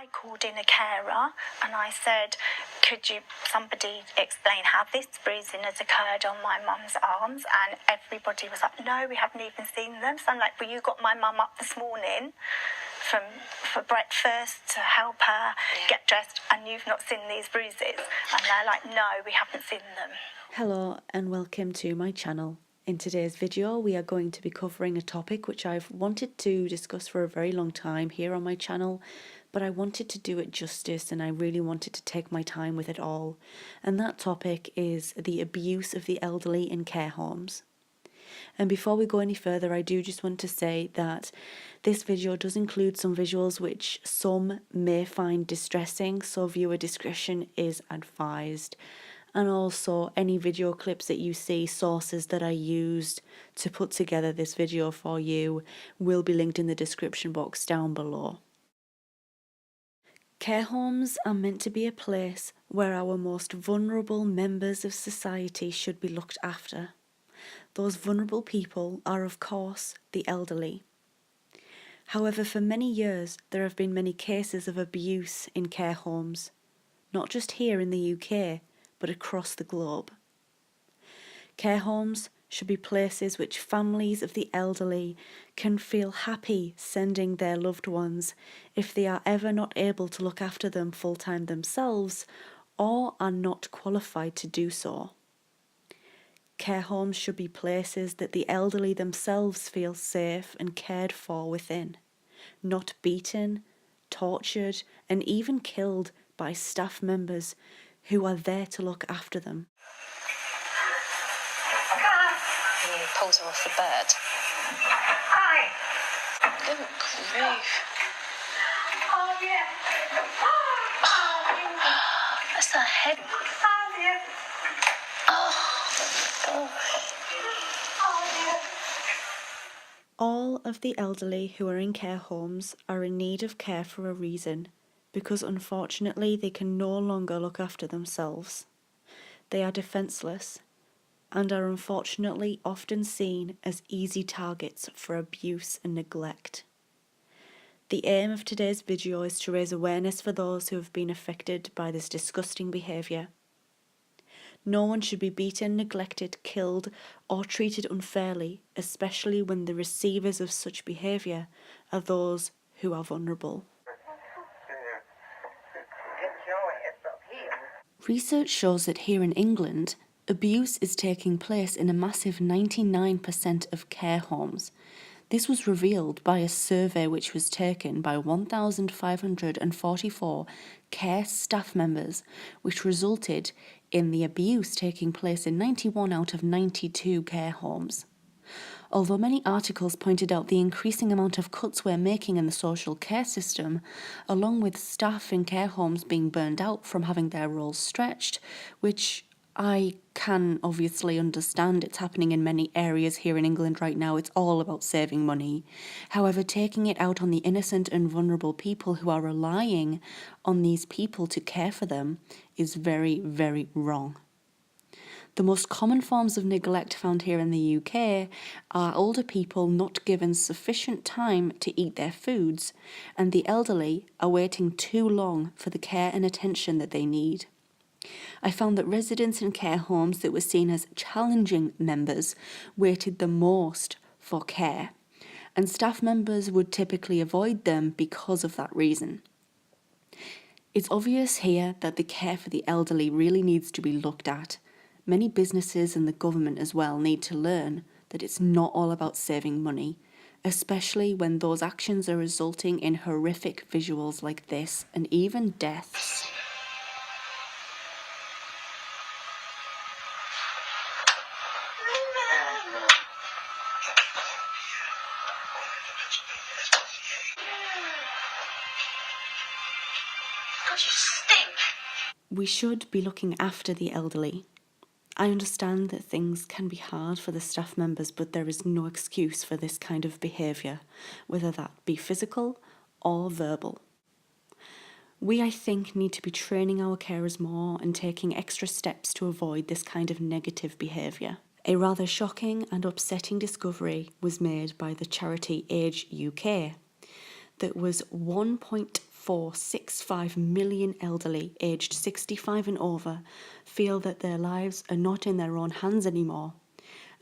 I called in a carer and I said, could somebody explain how this bruising has occurred on my mum's arms? And everybody was like, no, we haven't even seen them. So I'm like, well, you got my mum up this morning for breakfast to help her get dressed, and you've not seen these bruises? And they're like, no, we haven't seen them. Hello and welcome to my channel. In today's video we are going to be covering a topic which I've wanted to discuss for a very long time here on my channel, but I wanted to do it justice and I really wanted to take my time with it all. And that topic is the abuse of the elderly in care homes. And before we go any further, I do just want to say that this video does include some visuals which some may find distressing, so viewer discretion is advised. And also any video clips that you see, sources that I used to put together this video for you, will be linked in the description box down below. Care homes are meant to be a place where our most vulnerable members of society should be looked after. Those vulnerable people are, of course, the elderly. However, for many years there have been many cases of abuse in care homes, not just here in the UK, but across the globe. Care homes should be places which families of the elderly can feel happy sending their loved ones if they are ever not able to look after them full-time themselves or are not qualified to do so. Care homes should be places that the elderly themselves feel safe and cared for within, not beaten, tortured, and even killed by staff members who are there to look after them. And he pulls her off the bed. Hi. Good grief. Oh, yeah. That's her head. Oh, dear. Oh, Oh, dear. All of the elderly who are in care homes are in need of care for a reason, because unfortunately they can no longer look after themselves. They are defenceless and are unfortunately often seen as easy targets for abuse and neglect. The aim of today's video is to raise awareness for those who have been affected by this disgusting behaviour. No one should be beaten, neglected, killed or treated unfairly, especially when the receivers of such behaviour are those who are vulnerable. Research shows that here in England, abuse is taking place in a massive 99% of care homes. This was revealed by a survey which was taken by 1,544 care staff members, which resulted in the abuse taking place in 91 out of 92 care homes. Although many articles pointed out the increasing amount of cuts we're making in the social care system, along with staff in care homes being burned out from having their roles stretched, which I can obviously understand, it's happening in many areas here in England right now, it's all about saving money. However, taking it out on the innocent and vulnerable people who are relying on these people to care for them is very, very wrong. The most common forms of neglect found here in the UK are older people not given sufficient time to eat their foods, and the elderly are waiting too long for the care and attention that they need. I found that residents in care homes that were seen as challenging members waited the most for care, and staff members would typically avoid them because of that reason. It's obvious here that the care for the elderly really needs to be looked at. Many businesses and the government as well need to learn that it's not all about saving money, especially when those actions are resulting in horrific visuals like this and even deaths. God, you stink. We should be looking after the elderly. I understand that things can be hard for the staff members, but there is no excuse for this kind of behaviour, whether that be physical or verbal. We, I think, need to be training our carers more and taking extra steps to avoid this kind of negative behaviour. A rather shocking and upsetting discovery was made by the charity Age UK that was 1.5 1.465 million elderly aged 65 and over feel that their lives are not in their own hands anymore,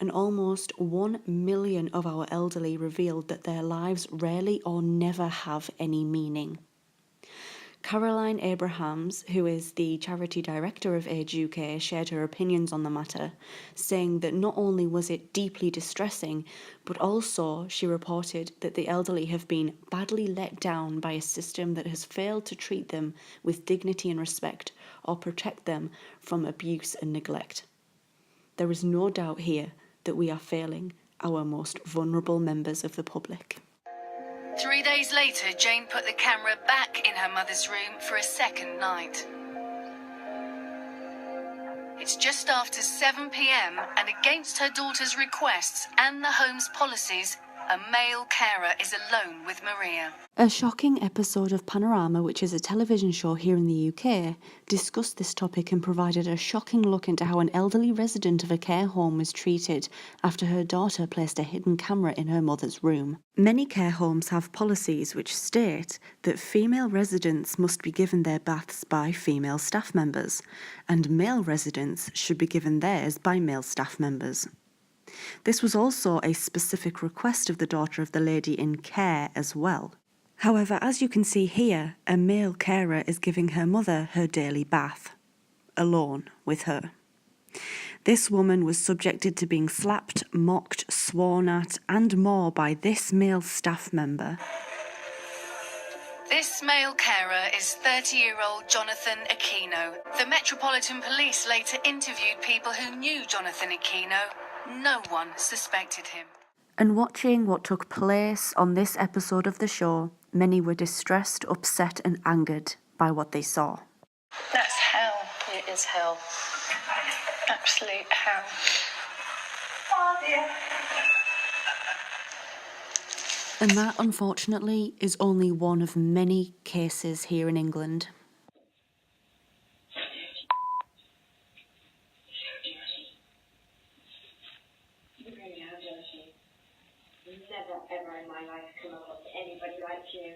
and almost 1 million of our elderly revealed that their lives rarely or never have any meaning. Caroline Abrahams, who is the charity director of Age UK, shared her opinions on the matter, saying that not only was it deeply distressing, but also she reported that the elderly have been badly let down by a system that has failed to treat them with dignity and respect or protect them from abuse and neglect. There is no doubt here that we are failing our most vulnerable members of the public. 3 days later, Jane put the camera back in her mother's room for a second night. It's just after 7 p.m. and against her daughter's requests and the home's policies, a male carer is alone with Maria. A shocking episode of Panorama, which is a television show here in the UK, discussed this topic and provided a shocking look into how an elderly resident of a care home was treated after her daughter placed a hidden camera in her mother's room. Many care homes have policies which state that female residents must be given their baths by female staff members, and male residents should be given theirs by male staff members. This was also a specific request of the daughter of the lady in care as well. However, as you can see here, a male carer is giving her mother her daily bath, alone with her. This woman was subjected to being slapped, mocked, sworn at, and more by this male staff member. This male carer is 30-year-old Jonathan Aquino. The Metropolitan Police later interviewed people who knew Jonathan Aquino. No one suspected him. And watching what took place on this episode of the show, many were distressed, upset and angered by what they saw. That's hell. It is hell. Absolute hell. Oh dear. And that, unfortunately, is only one of many cases here in England. Never in my life come across anybody like you.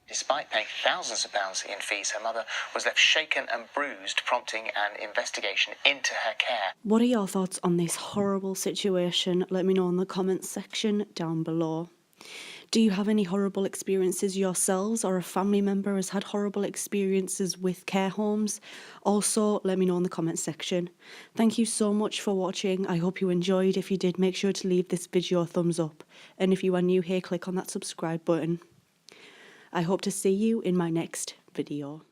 Despite paying thousands of pounds in fees, her mother was left shaken and bruised, prompting an investigation into her care. What are your thoughts on this horrible situation? Let me know in the comments section down below. Do you have any horrible experiences yourselves, or a family member has had horrible experiences with care homes? Also, let me know in the comments section. Thank you so much for watching. I hope you enjoyed. If you did, make sure to leave this video a thumbs up. And if you are new here, click on that subscribe button. I hope to see you in my next video.